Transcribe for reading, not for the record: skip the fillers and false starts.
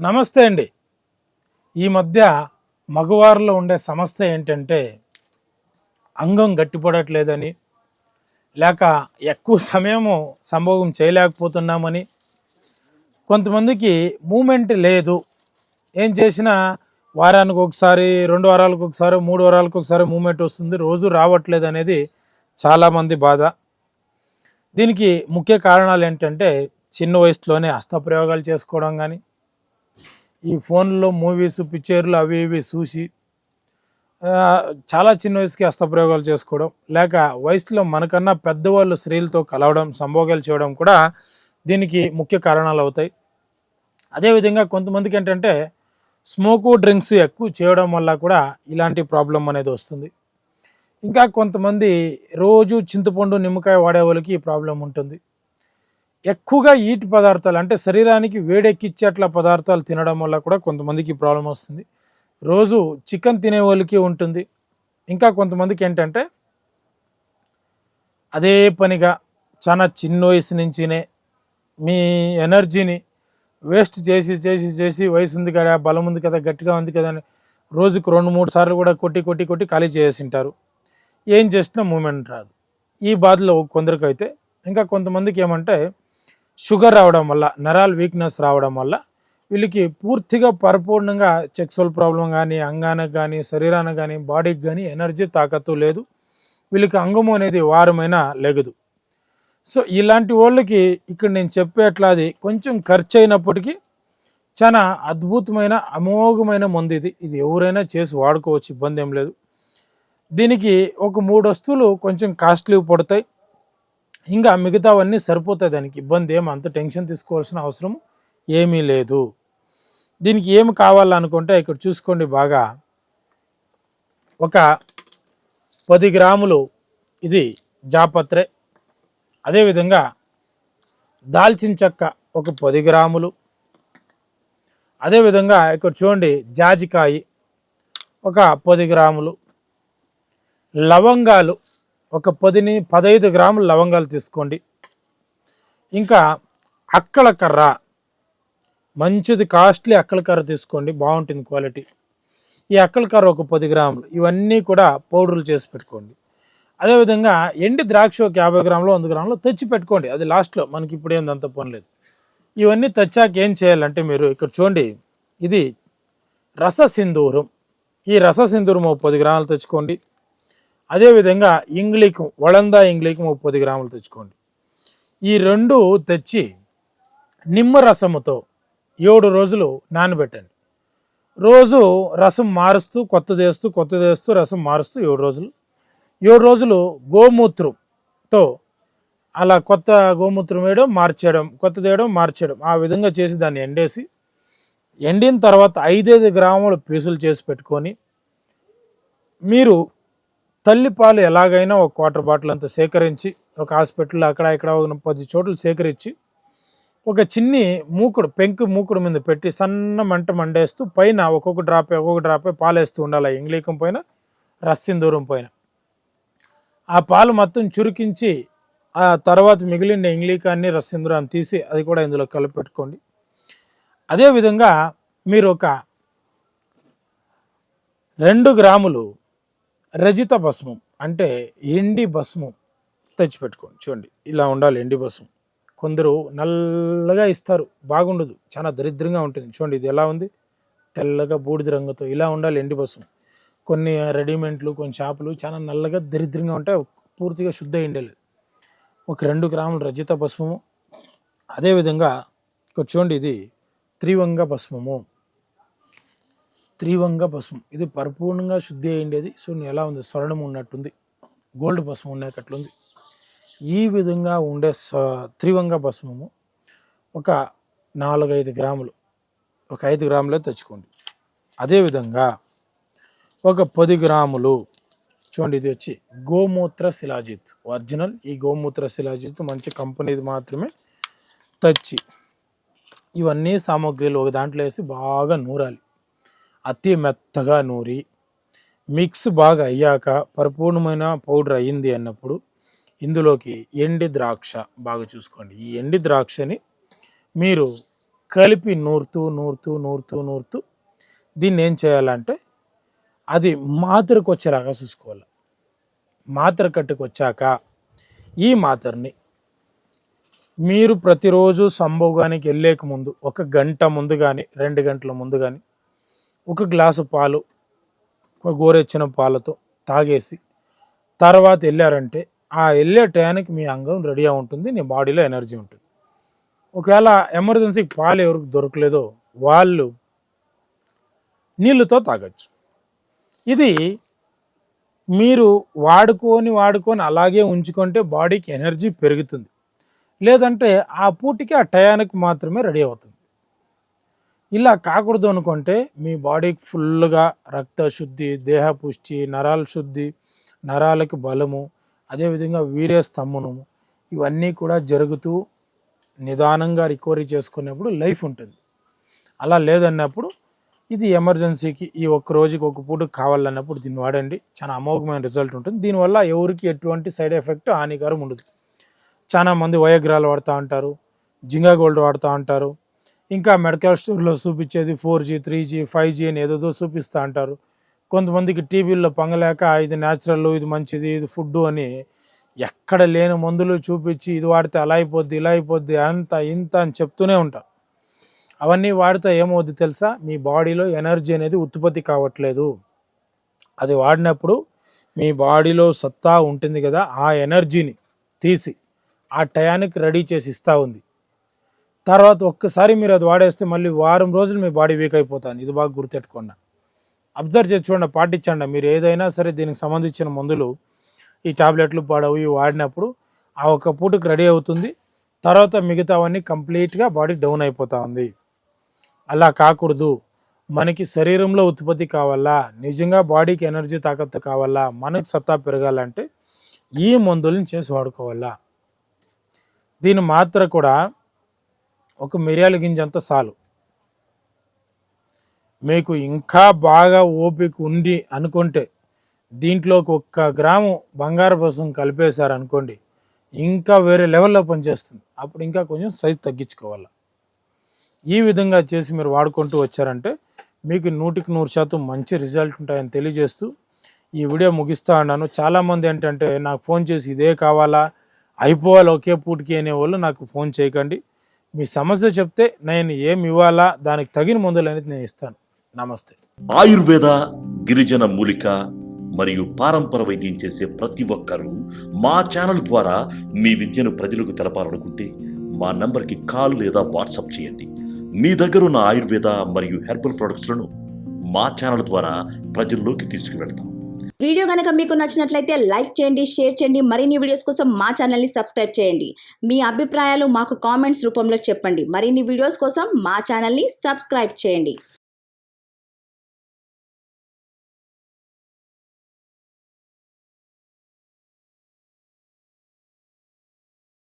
నమస్తే అండి. ఈ మధ్య మగవారిలో ఉండే సమస్య ఏంటంటే అంగం గట్టిపడట్లేదని, లేక ఎక్కువ సమయము సంభోగం చేయలేకపోతున్నామని, కొంతమందికి మూమెంట్ లేదు. ఏం చేసినా వారానికి ఒకసారి, 2 వారాలకు ఒకసారి, 3 వారాలకు ఒకసారి మూమెంట్ వస్తుంది, రోజు రావట్లేదు అనేది చాలామంది బాధ. దీనికి ముఖ్య కారణాలు ఏంటంటే చిన్న వయసులోనే హస్తప్రయోగాలు చేసుకోవడం కానీ, ఈ ఫోన్లో మూవీస్ పిక్చర్లు అవి ఇవి చూసి చాలా చిన్న వయసుకి హస్తప్రయోగాలు చేసుకోవడం, లేక వయసులో మనకన్నా పెద్దవాళ్ళు స్త్రీలతో కలవడం, సంభోగాలు చేయడం కూడా దీనికి ముఖ్య కారణాలు అవుతాయి. అదేవిధంగా కొంతమందికి ఏంటంటే స్మోకు డ్రింక్స్ ఎక్కువ చేయడం వల్ల కూడా ఇలాంటి ప్రాబ్లం అనేది వస్తుంది. ఇంకా కొంతమంది రోజు చింతపండు నిమ్మకాయ వాడే వాళ్ళకి ఈ ప్రాబ్లం ఉంటుంది. ఎక్కువగా ఈటి పదార్థాలు అంటే శరీరానికి వేడెక్కిచ్చేట్ల పదార్థాలు తినడం వల్ల కూడా కొంతమందికి ప్రాబ్లం వస్తుంది. రోజు చికెన్ తినే వాళ్ళకి ఉంటుంది. ఇంకా కొంతమందికి ఏంటంటే అదే పనిగా చాలా చిన్న వయసు నుంచినే మీ ఎనర్జీని వేస్ట్ చేసి చేసి చేసి వయసు ఉంది కదా, బలం ఉంది కదా, గట్టిగా ఉంది కదా అని రోజుకు 2-3 సార్లు కూడా కొట్టి కొట్టి కొట్టి ఖాళీ చేసింటారు. ఏం చేసినా మూమెంట్ రాదు. ఈ బాధలో కొందరికైతే. ఇంకా కొంతమందికి ఏమంటే షుగర్ రావడం వల్ల, నరాల వీక్నెస్ రావడం వల్ల వీళ్ళకి పూర్తిగా పరిపూర్ణంగా సెక్సువల్ ప్రాబ్లం కానీ, అంగానికి కానీ, శరీరానికి కానీ, బాడీకి కానీ ఎనర్జీ తాకత్తు లేదు. వీళ్ళకి అంగము అనేది వారమైనా లెగదు. సో ఇలాంటి వాళ్ళకి ఇక్కడ నేను చెప్పేట్లాది కొంచెం ఖర్చు అయినప్పటికీ చాలా అద్భుతమైన అమోఘమైన మందు ఇది ఎవరైనా చేసి వాడుకోవచ్చు, ఇబ్బంది ఏం లేదు. దీనికి ఒక 3 వస్తువులు కొంచెం కాస్ట్లీ పడతాయి. ఇంకా మిగతావన్నీ సరిపోతాయి. దానికి ఇబ్బంది అంత టెన్షన్ తీసుకోవాల్సిన అవసరం ఏమీ లేదు. దీనికి ఏమి కావాలనుకుంటే ఇక్కడ చూసుకోండి బాగా. ఒక 10 గ్రాములు ఇది జాపత్రే, అదేవిధంగా దాల్చిన చెక్క ఒక 10 గ్రాములు, అదేవిధంగా ఇక్కడ చూడండి జాజికాయ ఒక 10 గ్రాములు, లవంగాలు ఒక 15 గ్రాములు లవంగాలు తీసుకోండి. ఇంకా అక్కల కర్ర, మంచిది కాస్ట్లీ అక్కల కర్ర తీసుకోండి, బాగుంటుంది క్వాలిటీ. ఈ అక్కల కర్ర ఒక 10 గ్రాములు. ఇవన్నీ కూడా పౌడర్లు చేసి పెట్టుకోండి. అదేవిధంగా ఎండి ద్రాక్ష ఒక 50 గ్రాములు 100 గ్రాములు తెచ్చి పెట్టుకోండి. అది లాస్ట్లో, మనకి ఇప్పుడు ఏందంత పని లేదు. ఇవన్నీ తెచ్చాక ఏం చేయాలంటే మీరు ఇక్కడ చూడండి, ఇది రస సింధూరం. ఈ రస సింధూరం ఒక 10 గ్రాములు తెచ్చుకోండి. అదేవిధంగా ఇంగ్లీకం, వళందా ఇంగ్లీకం ఒక 10 గ్రాములు తెచ్చుకోండి. ఈ 2 తెచ్చి నిమ్మరసముతో 7 రోజులు నానబెట్టండి. రోజు రసం మారుస్తూ కొత్తది వేస్తూ రసం మారుస్తూ 7 రోజులు గోమూత్రంతో అలా కొత్త గోమూత్రం వేయడం మార్చేయడం, కొత్తది వేయడం మార్చేయడం, ఆ విధంగా చేసి దాన్ని ఎండేసి, ఎండిన తర్వాత 5 గ్రాముల పీసులు చేసి పెట్టుకొని మీరు తల్లిపాలు ఎలాగైనా ఒక 1/4 బాటిల్ అంతా సేకరించి ఒక హాస్పిటల్లో అక్కడ ఇక్కడ 10 చోట్ల సేకరించి ఒక చిన్ని మూకుడు, పెంకు మూకుడు మీద పెట్టి సన్న మంట మండేస్తూ పైన ఒక్కొక్క డ్రాపే పాలేస్తూ ఉండాలి. ఇంగ్లీకం పైన, రస్సిందూరం పైన. ఆ పాలు మొత్తం చురికించి ఆ తర్వాత మిగిలిన ఇంగ్లీకాన్ని, రస్సిందూరాన్ని తీసి అది కూడా ఇందులో కలిపి పెట్టుకోండి. అదేవిధంగా మీరు ఒక 2 గ్రాములు రజిత భస్మం అంటే ఎండి భస్మం తెచ్చిపెట్టుకోండి. చూడండి ఇలా ఉండాలి ఎండి భస్మం. కొందరు నల్లగా ఇస్తారు, బాగుండదు, చాలా దరిద్రంగా ఉంటుంది. చూడండి ఇది ఎలా ఉంది, తెల్లగా బూడిద రంగుతో ఇలా ఉండాలి ఎండి భస్మం. కొన్ని రెడీమేడ్లు, కొన్ని షాపులు చాలా నల్లగా దరిద్రంగా ఉంటాయి, పూర్తిగా శుద్ధ ఎండలేదు. ఒక 2 గ్రాములు రజిత భస్మము. అదేవిధంగా ఇక్కడ చూడండి ఇది త్రివంగ భస్మము. త్రివంగ భస్మం ఇది పరిపూర్ణంగా శుద్ధి అయ్యేది. సో ఎలా ఉంది, స్వర్ణం ఉన్నట్టుంది, గోల్డ్ భస్మం ఉన్నట్లుంది. ఈ విధంగా ఉండే త్రివంగ భస్మము ఒక 4-5 గ్రాములు, ఒక 5 గ్రాములే తెచ్చుకోండి. అదేవిధంగా ఒక 10 గ్రాములు చూడండి, ఇది వచ్చి గోమూత్ర శిలాజిత్ ఒరిజినల్. ఈ గోమూత్ర శిలాజిత్ మంచి కంపెనీది మాత్రమే తెచ్చి ఇవన్నీ సామాగ్రిలు ఒక దాంట్లో వేసి బాగా నూరాలి. అతి మెత్తగా నూరి మిక్స్ బాగా అయ్యాక పరిపూర్ణమైన పౌడర్ అయ్యింది అన్నప్పుడు ఇందులోకి ఎండి ద్రాక్ష బాగా చూసుకోండి. ఈ ఎండి ద్రాక్షని మీరు కలిపి నూరుతూ దీన్ని ఏం చేయాలంటే అది మాత్రకు వచ్చేలాగా చూసుకోవాలి. మాత్ర కట్టుకు వచ్చాక ఈ మాత్రని మీరు ప్రతిరోజు సంభోగానికి వెళ్ళేక ముందు 1 గంట ముందు కానీ 2 గంటల ముందు కానీ 1 గ్లాసు పాలు గోరెచ్చిన పాలతో తాగేసి తర్వాత వెళ్ళారంటే ఆ వెళ్ళే టయానికి మీ అంగం రెడీగా ఉంటుంది, నీ బాడీలో ఎనర్జీ ఉంటుంది. ఒకవేళ ఎమర్జెన్సీకి పాలు ఎవరికి దొరకలేదో వాళ్ళు నీళ్ళతో తాగొచ్చు. ఇది మీరు వాడుకొని అలాగే ఉంచుకుంటే బాడీకి ఎనర్జీ పెరుగుతుంది. లేదంటే ఆ పూటికి ఆ టయానికి మాత్రమే రెడీ అవుతుంది. ఇలా కాకూడదు అనుకుంటే మీ బాడీకి ఫుల్గా రక్తశుద్ధి, దేహపుష్టి, నరాల శుద్ధి, నరాలకు బలము, అదేవిధంగా వీర్యస్తంభనము ఇవన్నీ కూడా జరుగుతూ నిదానంగా రికవరీ చేసుకునేప్పుడు లైఫ్ ఉంటుంది. అలా లేదన్నప్పుడు ఇది ఎమర్జెన్సీకి ఈ 1 రోజుకి 1 పూట కావాలన్నప్పుడు దీన్ని వాడండి. చాలా అమోఘమైన రిజల్ట్ ఉంటుంది. దీనివల్ల ఎవరికి ఎటువంటి సైడ్ ఎఫెక్ట్ హానికరం ఉండదు. చాలా మంది వయోగ్రాలు వాడుతూ ఉంటారు, జింగా గోల్డ్ వాడుతూ ఉంటారు, ఇంకా మెడికల్ స్టోర్లో చూపించేది 4G 3G 5G అని ఏదేదో చూపిస్తూ అంటారు. కొంతమందికి టీవీల్లో పంగలేక ఇది న్యాచురల్, ఇది మంచిది, ఇది ఫుడ్ అని ఎక్కడ లేని మందులు చూపించి ఇది వాడితే అలా అయిపోద్ది, ఇలా అయిపోద్ది, అంత ఇంత అని చెప్తూనే ఉంటారు. అవన్నీ వాడితే ఏమవుద్ది తెలుసా? మీ బాడీలో ఎనర్జీ అనేది ఉత్పత్తి కావట్లేదు. అది వాడినప్పుడు మీ బాడీలో సత్తా ఉంటుంది కదా, ఆ ఎనర్జీని తీసి ఆ టయానికి రెడీ చేసి ఇస్తూ ఉంది. తర్వాత ఒక్కసారి మీరు అది వాడేస్తే మళ్ళీ వారం రోజులు మీ బాడీ వీక్ అయిపోతుంది. ఇది బాగా గుర్తెట్టుకోండి, అబ్జర్వ్ చేసి చూడండి, పాటించండి. మీరు ఏదైనా సరే దీనికి సంబంధించిన మందులు, ఈ టాబ్లెట్లు పడవు, ఇవి వాడినప్పుడు ఆ 1 పూటకి రెడీ అవుతుంది. తర్వాత మిగతావన్నీ కంప్లీట్గా బాడీ డౌన్ అయిపోతూ ఉంది. అలా కాకూడదు. మనకి శరీరంలో ఉత్పత్తి కావాలా, నిజంగా బాడీకి ఎనర్జీ తాకత్తు కావాలా, మనకి సత్తా పెరగాలంటే ఈ మందులను చేసి వాడుకోవాలా. దీని మాత్ర కూడా 1 మిరియాల గింజంత చాలు. మీకు ఇంకా బాగా ఓపిక ఉంది అనుకుంటే దీంట్లోకి 1 గ్రాము బంగారు బసం కలిపేశారనుకోండి, ఇంకా వేరే లెవెల్లో పనిచేస్తుంది. అప్పుడు ఇంకా కొంచెం సైజు తగ్గించుకోవాలి. ఈ విధంగా చేసి మీరు వాడుకుంటూ వచ్చారంటే మీకు 100% మంచి రిజల్ట్ ఉంటాయని తెలియజేస్తూ ఈ వీడియో ముగిస్తూ ఉన్నాను. చాలామంది ఏంటంటే నాకు ఫోన్ చేసి ఇదే కావాలా, అయిపోవాలి ఒకే పూటకి అనేవాళ్ళు నాకు ఫోన్ చేయకండి. మీ సమస్య చెప్తే నేను ఏమి ఇవ్వాలా, దానికి తగిన మందులు అనేది నేను ఇస్తాను. నమస్తే. ఆయుర్వేద, గిరిజన మూలిక మరియు పారంపర వైద్యం చేసే ప్రతి ఒక్కరూ మా ఛానల్ ద్వారా మీ విద్యను ప్రజలకు తెలపాలనుకుంటే మా నంబర్కి కాల్ లేదా వాట్సాప్ చేయండి. మీ దగ్గర ఉన్న ఆయుర్వేద మరియు హెర్బల్ ప్రొడక్ట్స్లను మా ఛానల్ ద్వారా ప్రజల్లోకి తీసుకువెళ్తాం. వీడియో కనుక మీకు నచ్చినట్లయితే లైక్ చేయండి, షేర్ చేయండి. మరిన్ని వీడియోస్ కోసం మా ఛానల్ని సబ్స్క్రైబ్ చేయండి. మీ అభిప్రాయాలు మాకు కామెంట్స్ రూపంలో చెప్పండి. మరిన్ని వీడియోస్ కోసం మా ఛానల్ని సబ్స్క్రైబ్ చేయండి.